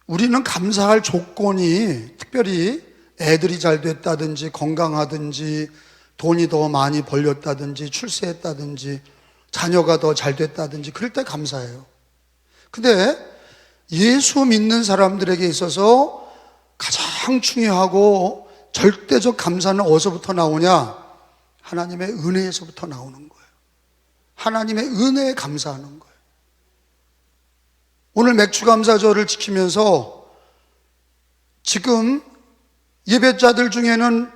우리는 감사할 조건이 특별히 애들이 잘 됐다든지 건강하든지 돈이 더 많이 벌렸다든지 출세했다든지 자녀가 더 잘 됐다든지 그럴 때 감사해요. 근데 예수 믿는 사람들에게 있어서 가장 중요하고 절대적 감사는 어디서부터 나오냐? 하나님의 은혜에서부터 나오는 거예요. 하나님의 은혜에 감사하는 거예요. 오늘 맥주감사절을 지키면서 지금 예배자들 중에는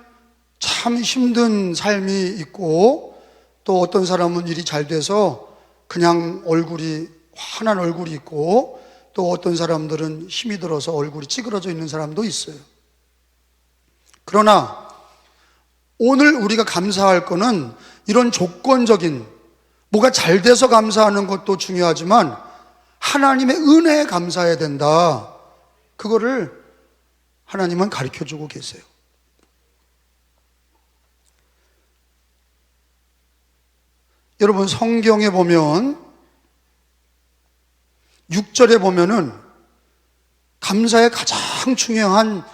참 힘든 삶이 있고 또 어떤 사람은 일이 잘 돼서 그냥 얼굴이 환한 얼굴이 있고 또 어떤 사람들은 힘이 들어서 얼굴이 찌그러져 있는 사람도 있어요. 그러나 오늘 우리가 감사할 거는 이런 조건적인 뭐가 잘 돼서 감사하는 것도 중요하지만 하나님의 은혜에 감사해야 된다. 그거를 하나님은 가르쳐주고 계세요. 여러분 성경에 보면 6절에 보면은 감사의 가장 중요한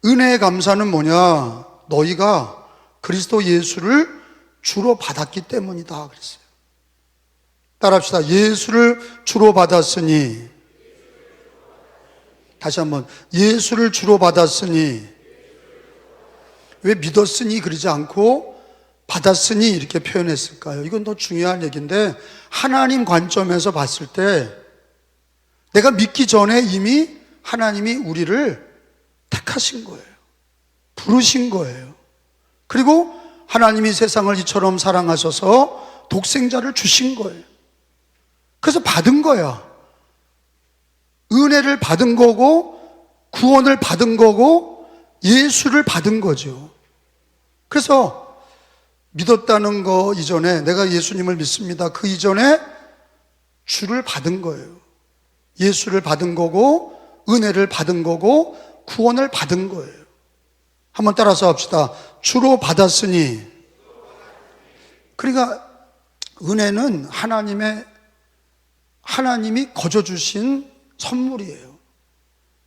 은혜의 감사는 뭐냐? 너희가 그리스도 예수를 주로 받았기 때문이다 그랬어요. 따라합시다. 예수를 주로 받았으니. 다시 한번 예수를 주로 받았으니. 왜 믿었으니 그러지 않고 받았으니 이렇게 표현했을까요? 이건 더 중요한 얘기인데 하나님 관점에서 봤을 때 내가 믿기 전에 이미 하나님이 우리를 택하신 거예요. 부르신 거예요. 그리고 하나님이 세상을 이처럼 사랑하셔서 독생자를 주신 거예요. 그래서 받은 거야. 은혜를 받은 거고 구원을 받은 거고 예수를 받은 거죠. 그래서 믿었다는 거 이전에 내가 예수님을 믿습니다. 그 이전에 주를 받은 거예요. 예수를 받은 거고 은혜를 받은 거고 구원을 받은 거예요. 한번 따라서 합시다. 주로 받았으니. 그러니까 은혜는 하나님이 거저 주신 선물이에요.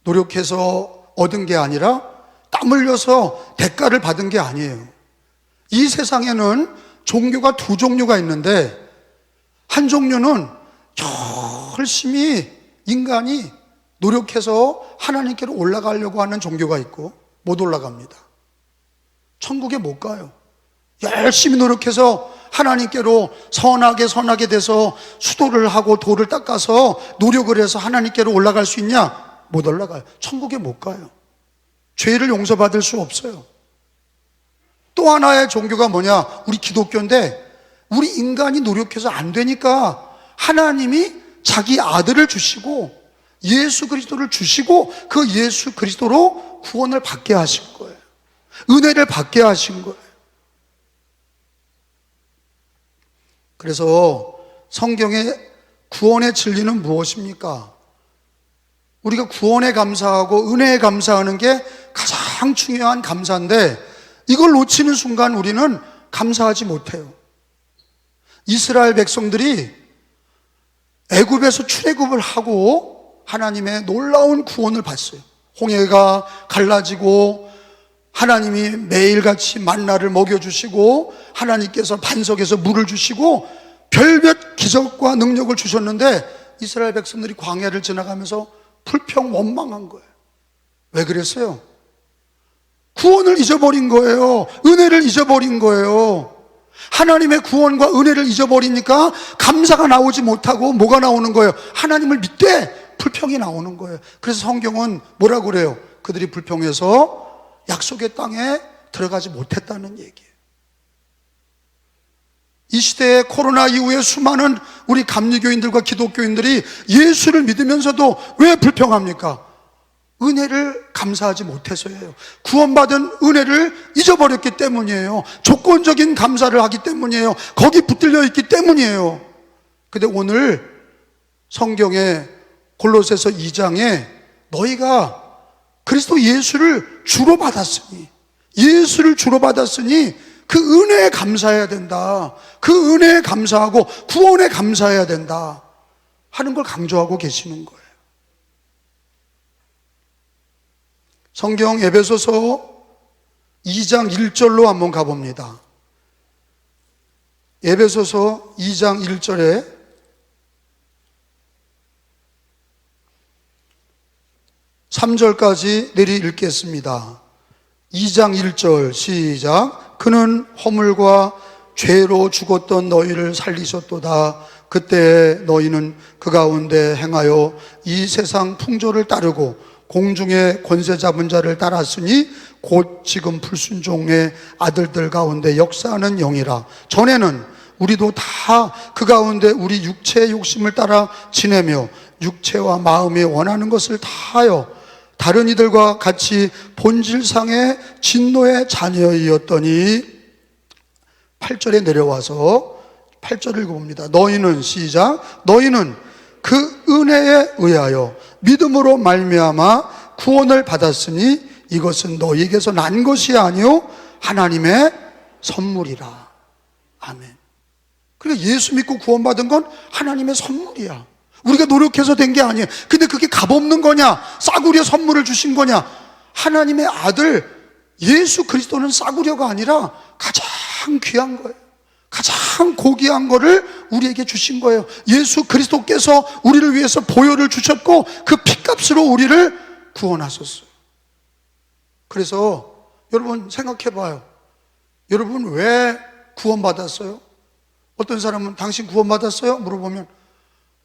노력해서 얻은 게 아니라 땀 흘려서 대가를 받은 게 아니에요. 이 세상에는 종교가 두 종류가 있는데 한 종류는 열심히 인간이 노력해서 하나님께로 올라가려고 하는 종교가 있고 못 올라갑니다. 천국에 못 가요. 열심히 노력해서 하나님께로 선하게 돼서 수도를 하고 돌을 닦아서 노력을 해서 하나님께로 올라갈 수 있냐? 못 올라가요. 천국에 못 가요. 죄를 용서받을 수 없어요. 또 하나의 종교가 뭐냐? 우리 기독교인데 우리 인간이 노력해서 안 되니까 하나님이 자기 아들을 주시고 예수 그리스도를 주시고 그 예수 그리스도로 구원을 받게 하신 거예요. 은혜를 받게 하신 거예요. 그래서 성경의 구원의 진리는 무엇입니까? 우리가 구원에 감사하고 은혜에 감사하는 게 가장 중요한 감사인데 이걸 놓치는 순간 우리는 감사하지 못해요. 이스라엘 백성들이 애굽에서 출애굽을 하고 하나님의 놀라운 구원을 봤어요. 홍해가 갈라지고 하나님이 매일같이 만나를 먹여주시고 하나님께서 반석에서 물을 주시고 별몇 기적과 능력을 주셨는데 이스라엘 백성들이 광야를 지나가면서 불평 원망한 거예요. 왜 그랬어요? 구원을 잊어버린 거예요. 은혜를 잊어버린 거예요. 하나님의 구원과 은혜를 잊어버리니까 감사가 나오지 못하고 뭐가 나오는 거예요? 하나님을 믿되 불평이 나오는 거예요. 그래서 성경은 뭐라고 그래요? 그들이 불평해서 약속의 땅에 들어가지 못했다는 얘기예요. 이 시대에 코로나 이후에 수많은 우리 감리교인들과 기독교인들이 예수를 믿으면서도 왜 불평합니까? 은혜를 감사하지 못해서예요. 구원받은 은혜를 잊어버렸기 때문이에요. 조건적인 감사를 하기 때문이에요. 거기 붙들려 있기 때문이에요. 근데 오늘 성경의 골로새서 2장에 너희가 그리스도 예수를 주로 받았으니 그 은혜에 감사해야 된다. 그 은혜에 감사하고 구원에 감사해야 된다 하는 걸 강조하고 계시는 거예요. 성경 에베소서 2장 1절로 한번 가봅니다. 에베소서 2장 1절에 (3절까지) 내리 읽겠습니다. 2장 1절 시작. 그는 허물과 죄로 죽었던 너희를 살리셨도다. 그때 너희는 그 가운데 행하여 이 세상 풍조를 따르고 공중의 권세 잡은 자를 따랐으니 곧 지금 불순종의 아들들 가운데 역사하는 영이라. 전에는 우리도 다 그 가운데 우리 육체의 욕심을 따라 지내며 육체와 마음이 원하는 것을 다하여 다른 이들과 같이 본질상의 진노의 자녀이었더니 8절에 내려와서 8절을 읽어봅니다. 너희는 시작. 너희는 그 은혜에 의하여 믿음으로 말미암아 구원을 받았으니 이것은 너희에게서 난 것이 아니요 하나님의 선물이라. 아멘. 그러니까 예수 믿고 구원받은 건 하나님의 선물이야. 우리가 노력해서 된 게 아니에요. 근데 그게 값없는 거냐? 싸구려 선물을 주신 거냐? 하나님의 아들 예수 그리스도는 싸구려가 아니라 가장 귀한 거예요. 가장 고귀한 거를 우리에게 주신 거예요. 예수 그리스도께서 우리를 위해서 보혈을 주셨고 그 피값으로 우리를 구원하셨어요. 그래서 여러분 생각해 봐요. 여러분 왜 구원받았어요? 어떤 사람은 당신 구원받았어요? 물어보면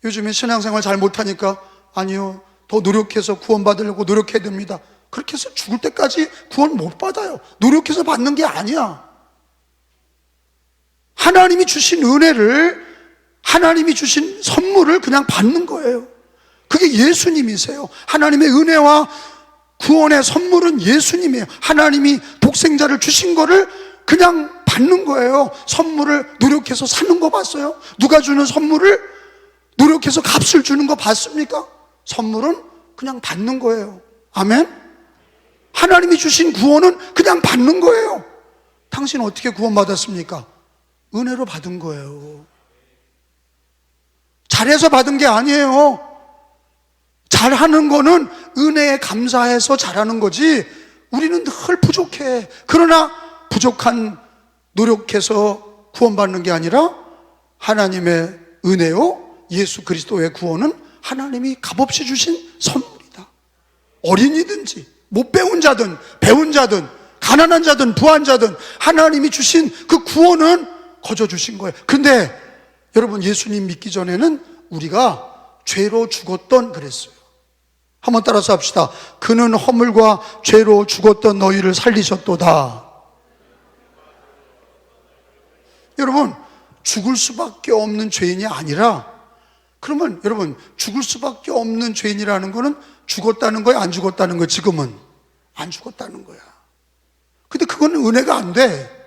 요즘에 신앙생활 잘 못하니까 아니요, 더 노력해서 구원받으려고 노력해야 됩니다. 그렇게 해서 죽을 때까지 구원 못 받아요. 노력해서 받는 게 아니야. 하나님이 주신 은혜를, 하나님이 주신 선물을 그냥 받는 거예요. 그게 예수님이세요. 하나님의 은혜와 구원의 선물은 예수님이에요. 하나님이 독생자를 주신 거를 그냥 받는 거예요. 선물을 노력해서 사는 거 봤어요? 누가 주는 선물을 노력해서 값을 주는 거 봤습니까? 선물은 그냥 받는 거예요. 아멘? 하나님이 주신 구원은 그냥 받는 거예요. 당신 어떻게 구원받았습니까? 은혜로 받은 거예요. 잘해서 받은 게 아니에요. 잘하는 거는 은혜에 감사해서 잘하는 거지 우리는 늘 부족해. 그러나 부족한 노력해서 구원받는 게 아니라 하나님의 은혜요 예수 그리스도의 구원은 하나님이 값없이 주신 선물이다. 어린이든지 못 배운 자든 배운 자든 가난한 자든 부한 자든 하나님이 주신 그 구원은 거저 주신 거예요. 근데 여러분 예수님 믿기 전에는 우리가 죄로 죽었던 그랬어요. 한번 따라서 합시다. 그는 허물과 죄로 죽었던 너희를 살리셨도다. 여러분 죽을 수밖에 없는 죄인이 아니라, 그러면 여러분 죽을 수밖에 없는 죄인이라는 거는 죽었다는 거야, 안 죽었다는 거야? 지금은 안 죽었다는 거야. 근데 그건 은혜가 안 돼.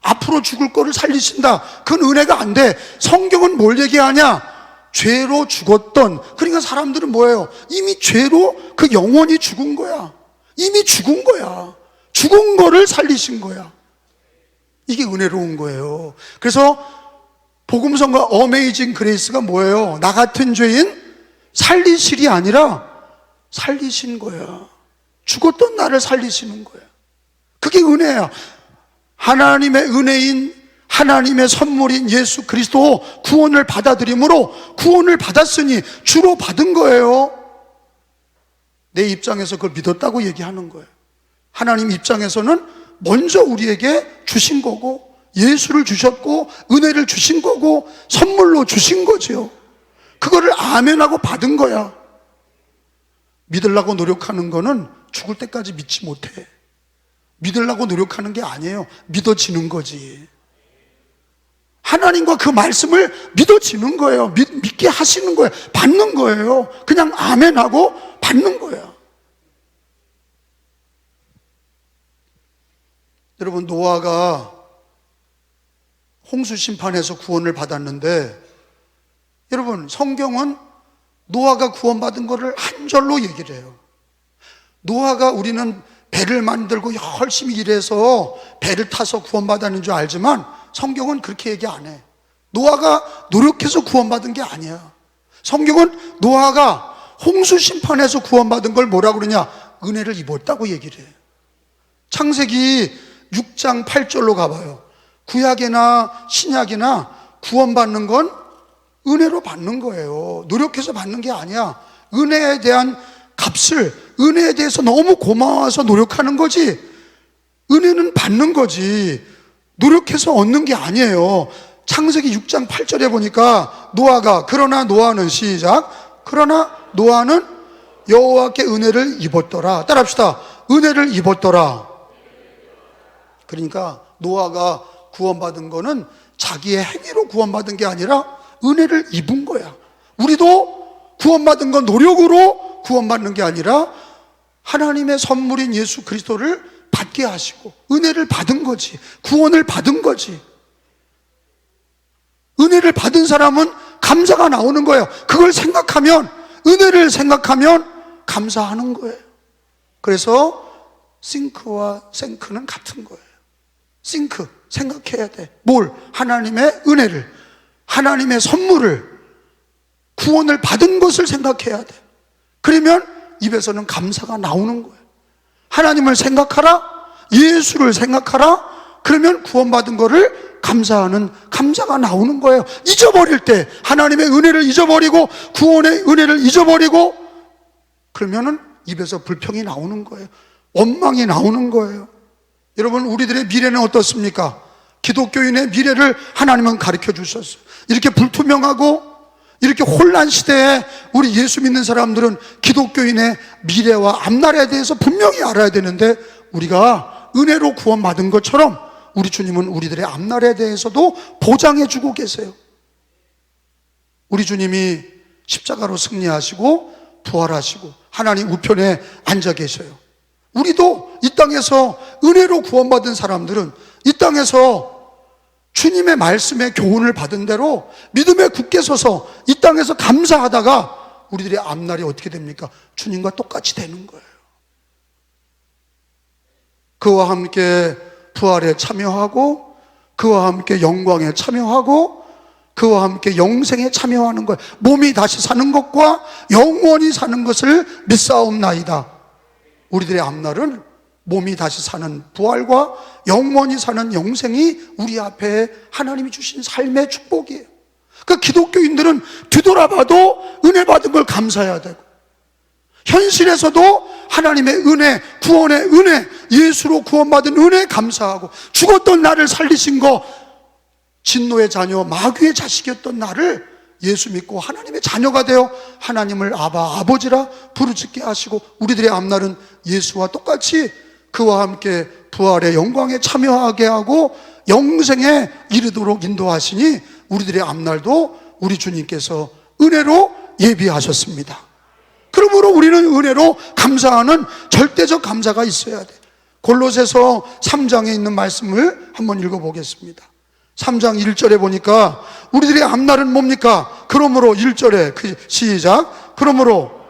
앞으로 죽을 거를 살리신다, 그건 은혜가 안 돼. 성경은 뭘 얘기하냐? 죄로 죽었던, 그러니까 사람들은 뭐예요? 이미 죄로 그 영혼이 죽은 거야. 이미 죽은 거야. 죽은 거를 살리신 거야. 이게 은혜로운 거예요. 그래서 복음성과 어메이징 그레이스가 뭐예요? 나 같은 죄인 살리실이 아니라 살리신 거야. 죽었던 나를 살리시는 거야. 그게 은혜야. 하나님의 은혜인, 하나님의 선물인 예수 그리스도 구원을 받아들임으로 구원을 받았으니 주로 받은 거예요. 내 입장에서 그걸 믿었다고 얘기하는 거예요. 하나님 입장에서는 먼저 우리에게 주신 거고, 예수를 주셨고 은혜를 주신 거고 선물로 주신 거죠. 그거를 아멘하고 받은 거야. 믿으려고 노력하는 거는 죽을 때까지 믿지 못해. 믿으려고 노력하는 게 아니에요. 믿어지는 거지. 하나님과 그 말씀을 믿어지는 거예요. 믿게 하시는 거예요. 받는 거예요. 그냥 아멘하고 받는 거예요. 여러분, 노아가 홍수 심판에서 구원을 받았는데, 여러분 성경은 노아가 구원받은 거를 한 절로 얘기를 해요. 노아가, 우리는 배를 만들고 열심히 일해서 배를 타서 구원받았는 줄 알지만 성경은 그렇게 얘기 안 해. 노아가 노력해서 구원받은 게 아니야. 성경은 노아가 홍수 심판에서 구원받은 걸 뭐라고 그러냐? 은혜를 입었다고 얘기를 해요. 창세기 6장 8절로 가봐요. 구약이나 신약이나 구원받는 건 은혜로 받는 거예요. 노력해서 받는 게 아니야. 은혜에 대한 값을, 은혜에 대해서 너무 고마워서 노력하는 거지, 은혜는 받는 거지 노력해서 얻는 게 아니에요. 창세기 6장 8절에 보니까 노아가, 그러나 노아는, 시작, 그러나 노아는 여호와께 은혜를 입었더라. 따라합시다. 은혜를 입었더라. 그러니까 노아가 구원받은 거는 자기의 행위로 구원받은 게 아니라 은혜를 입은 거야. 우리도 구원받은 건 노력으로 구원받는 게 아니라 하나님의 선물인 예수 그리스도를 받게 하시고 은혜를 받은 거지, 구원을 받은 거지. 은혜를 받은 사람은 감사가 나오는 거예요. 그걸 생각하면, 은혜를 생각하면 감사하는 거예요. 그래서 싱크와 생크는 같은 거예요. 싱크, 생각해야 돼. 뭘? 하나님의 은혜를, 하나님의 선물을, 구원을 받은 것을 생각해야 돼. 그러면 입에서는 감사가 나오는 거예요. 하나님을 생각하라, 예수를 생각하라, 그러면 구원받은 거를 감사하는 감사가 나오는 거예요. 잊어버릴 때, 하나님의 은혜를 잊어버리고 구원의 은혜를 잊어버리고 그러면은 입에서 불평이 나오는 거예요. 원망이 나오는 거예요. 여러분, 우리들의 미래는 어떻습니까? 기독교인의 미래를 하나님은 가르쳐 주셨어요. 이렇게 불투명하고 이렇게 혼란 시대에 우리 예수 믿는 사람들은 기독교인의 미래와 앞날에 대해서 분명히 알아야 되는데, 우리가 은혜로 구원받은 것처럼 우리 주님은 우리들의 앞날에 대해서도 보장해 주고 계세요. 우리 주님이 십자가로 승리하시고 부활하시고 하나님 우편에 앉아 계셔요. 우리도 이 땅에서 은혜로 구원받은 사람들은 이 땅에서 주님의 말씀의 교훈을 받은 대로 믿음에 굳게 서서 이 땅에서 감사하다가 우리들의 앞날이 어떻게 됩니까? 주님과 똑같이 되는 거예요. 그와 함께 부활에 참여하고, 그와 함께 영광에 참여하고, 그와 함께 영생에 참여하는 거예요. 몸이 다시 사는 것과 영원히 사는 것을 믿사옵나이다. 우리들의 앞날은 몸이 다시 사는 부활과 영원히 사는 영생이 우리 앞에 하나님이 주신 삶의 축복이에요. 그러니까 기독교인들은 뒤돌아봐도 은혜 받은 걸 감사해야 되고, 현실에서도 하나님의 은혜, 구원의 은혜, 예수로 구원받은 은혜 감사하고, 죽었던 나를 살리신 거, 진노의 자녀, 마귀의 자식이었던 나를 예수 믿고 하나님의 자녀가 되어 하나님을 아바, 아버지라 부르짖게 하시고, 우리들의 앞날은 예수와 똑같이 그와 함께 부활의 영광에 참여하게 하고 영생에 이르도록 인도하시니, 우리들의 앞날도 우리 주님께서 은혜로 예비하셨습니다. 그러므로 우리는 은혜로 감사하는 절대적 감사가 있어야 돼. 골로새서 3장에 있는 말씀을 한번 읽어보겠습니다. 3장 1절에 보니까 우리들의 앞날은 뭡니까? 그러므로 1절에 시작. 그러므로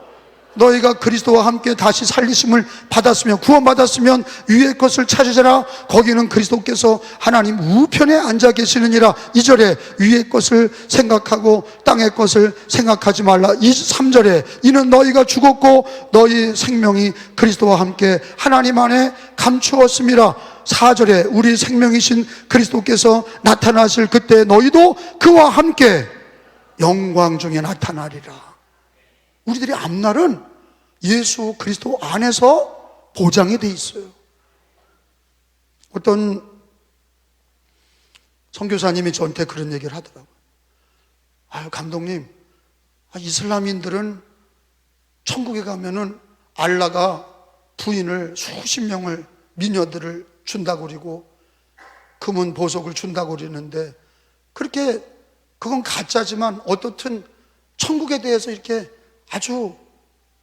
너희가 그리스도와 함께 다시 살리심을 받았으면, 구원받았으면 위의 것을 찾으라. 거기는 그리스도께서 하나님 우편에 앉아 계시느니라. 2절에 위의 것을 생각하고 땅의 것을 생각하지 말라. 3절에 이는 너희가 죽었고 너희 생명이 그리스도와 함께 하나님 안에 감추었음이라. 4절에 우리 생명이신 그리스도께서 나타나실 그때 너희도 그와 함께 영광 중에 나타나리라. 우리들의 앞날은 예수 그리스도 안에서 보장이 돼 있어요. 어떤 선교사님이 저한테 그런 얘기를 하더라고요. 감독님, 이슬람인들은 천국에 가면은 알라가 부인을 수십 명을, 미녀들을 준다고 그러고 금은 보석을 준다고 그러는데, 그렇게 그건 가짜지만 어떻든 천국에 대해서 이렇게 아주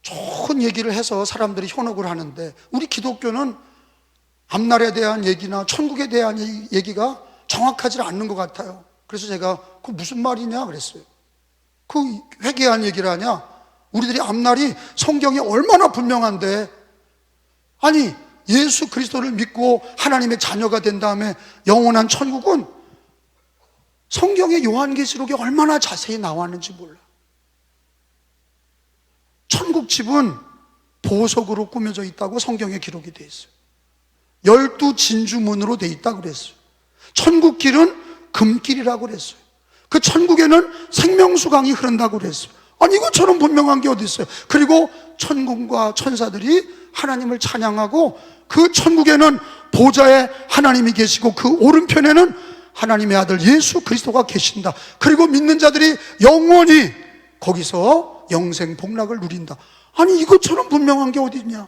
좋은 얘기를 해서 사람들이 현혹을 하는데, 우리 기독교는 앞날에 대한 얘기나 천국에 대한 얘기가 정확하지 않는 것 같아요. 그래서 제가 그 무슨 말이냐 그랬어요. 그 회개한 얘기를 하냐? 우리들이 앞날이 성경이 얼마나 분명한데, 아니 예수 그리스도를 믿고 하나님의 자녀가 된 다음에 영원한 천국은 성경의 요한계시록에 얼마나 자세히 나왔는지 몰라. 천국 집은 보석으로 꾸며져 있다고 성경에 기록이 되어 있어요. 12진주문으로 되어 있다고 그랬어요. 천국 길은 금길이라고 그랬어요. 그 천국에는 생명수강이 흐른다고 그랬어요. 아니 이것처럼 분명한 게 어디 있어요? 그리고 천군과 천사들이 하나님을 찬양하고 그 천국에는 보좌에 하나님이 계시고 그 오른편에는 하나님의 아들 예수 그리스도가 계신다. 그리고 믿는 자들이 영원히 거기서 영생 복락을 누린다. 아니 이것처럼 분명한 게 어디 있냐?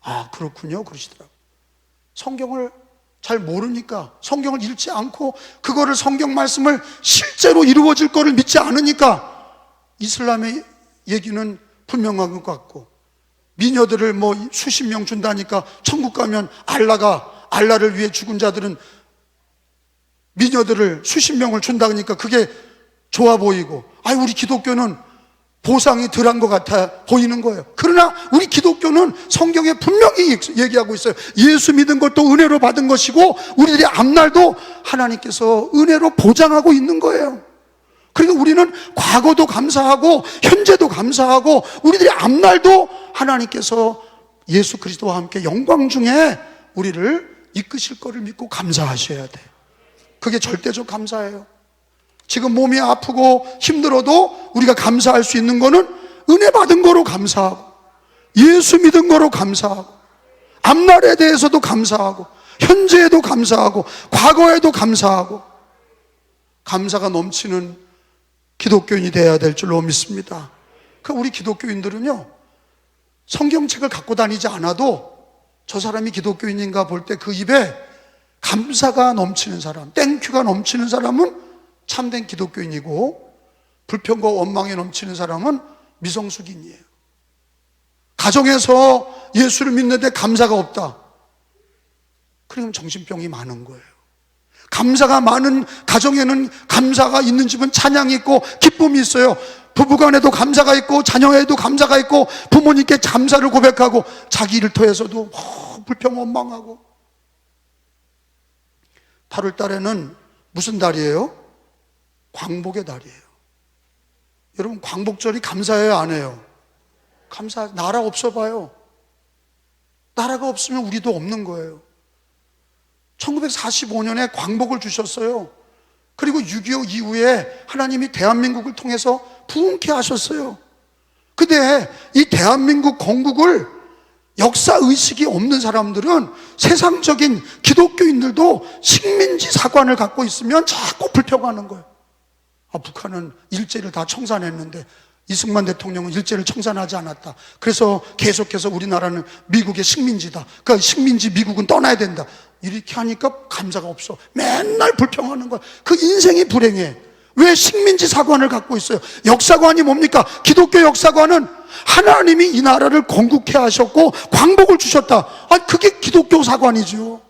아 그렇군요 그러시더라고요. 성경을 잘 모르니까, 성경을 읽지 않고 그거를 성경 말씀을 실제로 이루어질 거를 믿지 않으니까 이슬람의 얘기는 분명한 것 같고, 미녀들을 뭐 수십 명 준다니까 천국 가면 알라를 위해 죽은 자들은 미녀들을 수십 명을 준다니까 그게 좋아 보이고, 아니 우리 기독교는 보상이 덜한 것 같아 보이는 거예요. 그러나 우리 기독교는 성경에 분명히 얘기하고 있어요. 예수 믿은 것도 은혜로 받은 것이고 우리들의 앞날도 하나님께서 은혜로 보장하고 있는 거예요. 그러니까 우리는 과거도 감사하고 현재도 감사하고 우리들의 앞날도 하나님께서 예수 그리스도와 함께 영광 중에 우리를 이끄실 거를 믿고 감사하셔야 돼요. 그게 절대적 감사예요. 지금 몸이 아프고 힘들어도 우리가 감사할 수 있는 거는 은혜 받은 거로 감사하고, 예수 믿은 거로 감사하고, 앞날에 대해서도 감사하고, 현재에도 감사하고, 과거에도 감사하고, 감사가 넘치는 기독교인이 되어야 될 줄로 믿습니다. 그러니까 우리 기독교인들은요, 성경책을 갖고 다니지 않아도 저 사람이 기독교인인가 볼 때 그 입에 감사가 넘치는 사람, 땡큐가 넘치는 사람은 참된 기독교인이고, 불평과 원망에 넘치는 사람은 미성숙인이에요. 가정에서 예수를 믿는데 감사가 없다, 그러면 정신병이 많은 거예요. 감사가 많은 가정에는, 감사가 있는 집은 찬양이 있고 기쁨이 있어요. 부부간에도 감사가 있고 자녀에도 감사가 있고 부모님께 감사를 고백하고 자기 일터에서도 불평 원망하고. 8월 달에는 무슨 달이에요? 광복의 달이에요. 여러분 광복절이 감사해요 안 해요? 나라 없어 봐요. 나라가 없으면 우리도 없는 거예요. 1945년에 광복을 주셨어요. 그리고 6.25 이후에 하나님이 대한민국을 통해서 부흥케 하셨어요. 근데 이 대한민국 건국을 역사의식이 없는 사람들은, 세상적인 기독교인들도 식민지 사관을 갖고 있으면 자꾸 불평하는 거예요. 북한은 일제를 다 청산했는데 이승만 대통령은 일제를 청산하지 않았다. 그래서 계속해서 우리나라는 미국의 식민지다. 그러니까 식민지 미국은 떠나야 된다. 이렇게 하니까 감사가 없어. 맨날 불평하는 거야. 그 인생이 불행해. 왜 식민지 사관을 갖고 있어요? 역사관이 뭡니까? 기독교 역사관은 하나님이 이 나라를 건국해 하셨고 광복을 주셨다. 그게 기독교 사관이죠.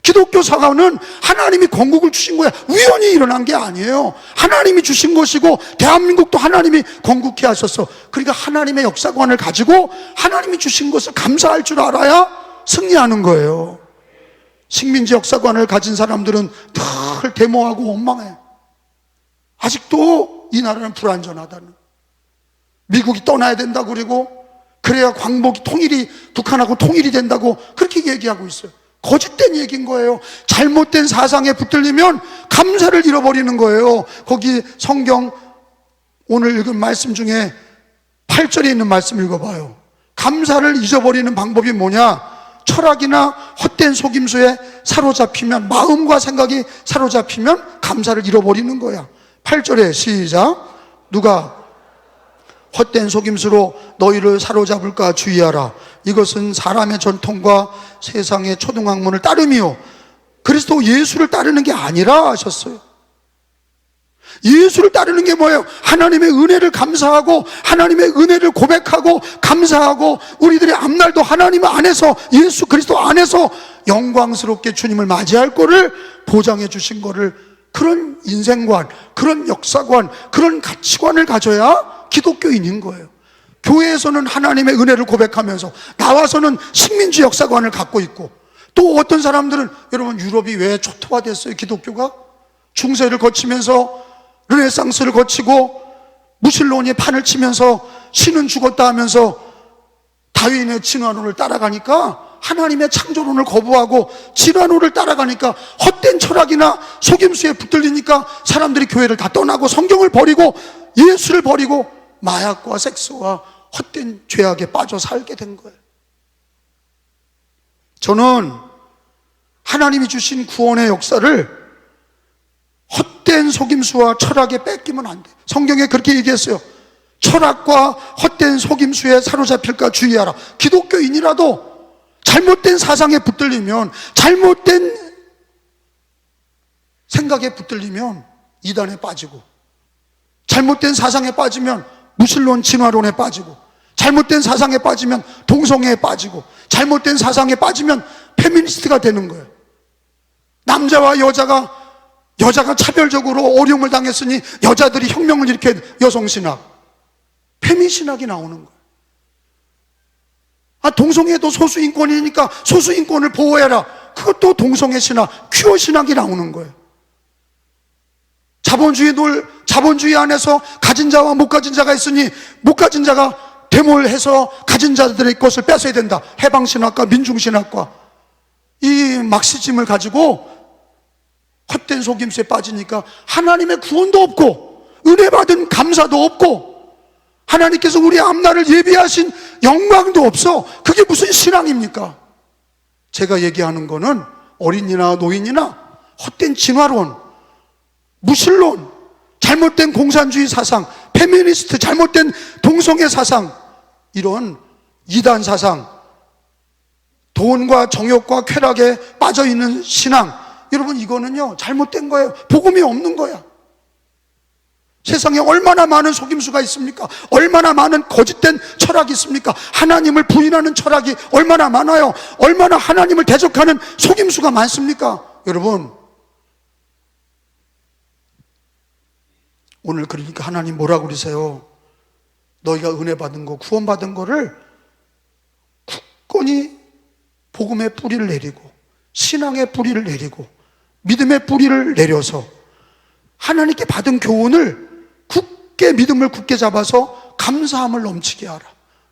기독교 사관은 하나님이 건국을 주신 거야. 우연히 일어난 게 아니에요. 하나님이 주신 것이고 대한민국도 하나님이 건국해 하셨어. 그러니까 하나님의 역사관을 가지고 하나님이 주신 것을 감사할 줄 알아야 승리하는 거예요. 식민지 역사관을 가진 사람들은 늘 데모하고 원망해. 아직도 이 나라는 불안전하다는, 미국이 떠나야 된다고 그러고 그래야 광복이 북한하고 통일이 된다고 그렇게 얘기하고 있어요. 거짓된 얘기인 거예요. 잘못된 사상에 붙들리면 감사를 잃어버리는 거예요. 거기 성경 오늘 읽은 말씀 중에 8절에 있는 말씀 읽어봐요. 감사를 잊어버리는 방법이 뭐냐? 철학이나 헛된 속임수에 사로잡히면, 마음과 생각이 사로잡히면 감사를 잃어버리는 거야. 8절에 시작. 누가 헛된 속임수로 너희를 사로잡을까 주의하라. 이것은 사람의 전통과 세상의 초등학문을 따름이요 그리스도 예수를 따르는 게 아니라 하셨어요. 예수를 따르는 게 뭐예요? 하나님의 은혜를 감사하고 하나님의 은혜를 고백하고 감사하고 우리들의 앞날도 하나님 안에서, 예수 그리스도 안에서 영광스럽게 주님을 맞이할 거를 보장해 주신 거를, 그런 인생관, 그런 역사관, 그런 가치관을 가져야 기독교인인 거예요. 교회에서는 하나님의 은혜를 고백하면서 나와서는 식민지 역사관을 갖고 있고, 또 어떤 사람들은, 여러분 유럽이 왜 초토화됐어요? 기독교가 중세를 거치면서 르네상스를 거치고 무슬론이 판을 치면서 신은 죽었다 하면서 다윈의 진화론을 따라가니까, 하나님의 창조론을 거부하고 진화론을 따라가니까, 헛된 철학이나 속임수에 붙들리니까 사람들이 교회를 다 떠나고 성경을 버리고 예수를 버리고 마약과 섹스와 헛된 죄악에 빠져 살게 된 거예요. 저는 하나님이 주신 구원의 역사를 헛된 속임수와 철학에 뺏기면 안 돼. 성경에 그렇게 얘기했어요. 철학과 헛된 속임수에 사로잡힐까 주의하라. 기독교인이라도 잘못된 사상에 붙들리면, 잘못된 생각에 붙들리면 이단에 빠지고, 잘못된 사상에 빠지면 무신론 진화론에 빠지고, 잘못된 사상에 빠지면 동성애에 빠지고, 잘못된 사상에 빠지면 페미니스트가 되는 거예요. 남자와 여자가 차별적으로 어려움을 당했으니 여자들이 혁명을 일으켜 여성신학, 페미신학이 나오는 거예요. 동성애도 소수인권이니까 소수인권을 보호해라. 그것도 동성애 신학, 퀴어 신학이 나오는 거예요. 자본주의 안에서 가진 자와 못 가진 자가 있으니 못 가진 자가 되몰해서 가진 자들의 것을 뺏어야 된다. 해방신학과 민중신학과 이 막시즘을 가지고 헛된 속임수에 빠지니까 하나님의 구원도 없고 은혜 받은 감사도 없고 하나님께서 우리 앞날을 예비하신 영광도 없어. 그게 무슨 신앙입니까? 제가 얘기하는 거는 어린이나 노인이나 헛된 진화론, 무신론, 잘못된 공산주의 사상, 페미니스트, 잘못된 동성애 사상, 이런 이단 사상, 돈과 정욕과 쾌락에 빠져있는 신앙, 여러분 이거는요 잘못된 거예요. 복음이 없는 거야. 세상에 얼마나 많은 속임수가 있습니까? 얼마나 많은 거짓된 철학이 있습니까? 하나님을 부인하는 철학이 얼마나 많아요. 얼마나 하나님을 대적하는 속임수가 많습니까? 여러분, 오늘 그러니까 하나님 뭐라고 그러세요? 너희가 은혜 받은 거, 구원 받은 거를 굳건히 복음의 뿌리를 내리고 신앙의 뿌리를 내리고 믿음의 뿌리를 내려서 하나님께 받은 교훈을 굳게, 믿음을 굳게 잡아서 감사함을 넘치게 하라.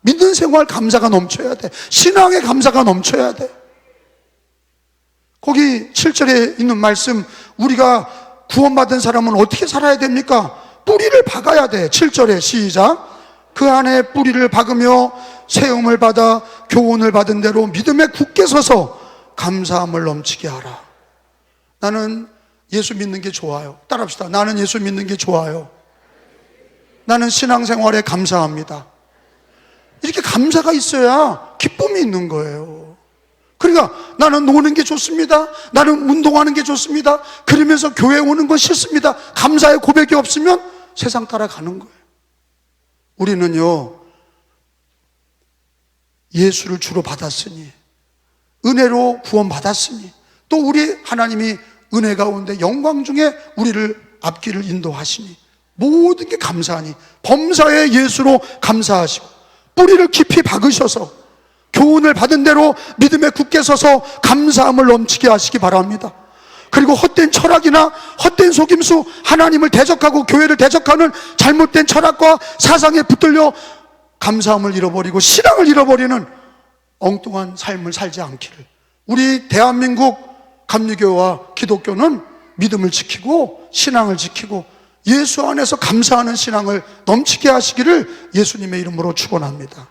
믿는 생활 감사가 넘쳐야 돼. 신앙의 감사가 넘쳐야 돼. 거기 7절에 있는 말씀, 우리가 구원받은 사람은 어떻게 살아야 됩니까? 뿌리를 박아야 돼. 7절에 시작. 그 안에 뿌리를 박으며 세움을 받아 교훈을 받은 대로 믿음에 굳게 서서 감사함을 넘치게 하라. 나는 예수 믿는 게 좋아요. 따라합시다. 나는 예수 믿는 게 좋아요. 나는 신앙생활에 감사합니다. 이렇게 감사가 있어야 기쁨이 있는 거예요. 그러니까 나는 노는 게 좋습니다. 나는 운동하는 게 좋습니다. 그러면서 교회 오는 건 싫습니다. 감사의 고백이 없으면 세상 따라가는 거예요. 우리는요 예수를 주로 받았으니, 은혜로 구원 받았으니, 또 우리 하나님이 은혜 가운데 영광 중에 우리를 앞길을 인도하시니 모든 게 감사하니 범사의 예수로 감사하시고 뿌리를 깊이 박으셔서 교훈을 받은 대로 믿음에 굳게 서서 감사함을 넘치게 하시기 바랍니다. 그리고 헛된 철학이나 헛된 속임수, 하나님을 대적하고 교회를 대적하는 잘못된 철학과 사상에 붙들려 감사함을 잃어버리고 신앙을 잃어버리는 엉뚱한 삶을 살지 않기를, 우리 대한민국 감리교와 기독교는 믿음을 지키고 신앙을 지키고 예수 안에서 감사하는 신앙을 넘치게 하시기를 예수님의 이름으로 축원합니다.